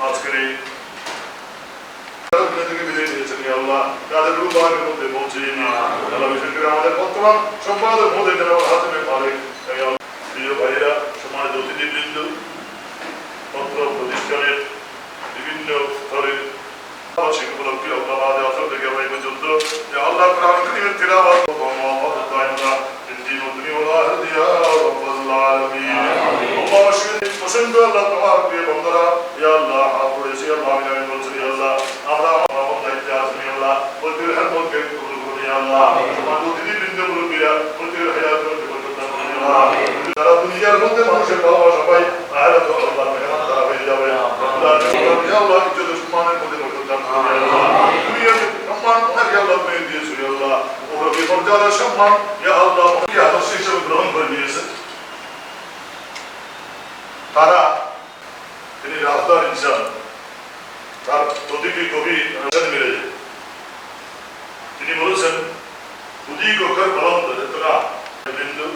আজকের এই থেকে বিদায় দিয়েছেন আল্লাহ, তাদের রূপারের মধ্যে পৌঁছে নিয়ে আল্লাহ, বিশেষ করে আমাদের বর্তমান সম্পাদক মধ্যে যারা হাতে পারে প্রিয় ভাইয়েরা, সমাজের অতিথিবৃন্দ, পত্র প্রতিষ্ঠানের বিভিন্ন স্তরের উপলক্ষে আল্লাহ আসর থেকে আমরা এই পর্যন্ত আল্লাহ কোরআন কারীমের তিলাওয়াত পছন্দ আল্লাহ তোমার প্রিয় বন্ধুরা, ইয়া আল্লাহ হাত করেছি আল্লাহ আমি বলছি আল্লাহ আমরা আমার দায়িত্বে আছি আল্লাহ, প্রতির হেলমতকে কবুল করুন ইয়া আল্লাহ, তোমার অতিথিবৃন্দ মুরব্বিরা প্রতির হায়াতকে কবুল করুন আল্লাহ, যারা দুনিয়ার মধ্যে মানুষের ভালোবাসা পায় আখিরাত আল্লাহ মেহমান তারা হয়ে যাবে আল্লাহ, ইয়া আল্লাহ ইজ্জত সম্মানের মধ্যে বরকত দান করুন ইয়া আল্লাহ, দুনিয়াতে সম্মান তোমাকে আল্লাহ পেয়ে দিয়েছো ইয়া আল্লাহ, ওর বিপর্যয়ের সম্মান ইয়া আল্লাহ কি আদর্শ হিসেবে গ্রহণ করে নিয়েছে। তারা তিনি রাজদার ইনসান, তার প্রতিটি কবি মিলে যায়। তিনি বলেছেন খুদি গোখর বলন্দ ইতনা বিন্দু,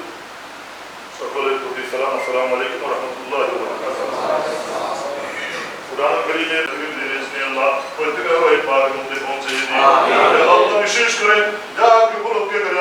সকলের প্রতি সালাম, আসসালামু আলাইকুম ওয়া রাহমাতুল্লাহি ওয়া বারাকাতুহু। কুরআন কারীমের জিনিস নিয়ে আল্লাহ প্রত্যেকের ওই পাকের মধ্যে পৌঁছে দিয়ে আল্লাহ বিশেষ করে যা উপলব্ধি করে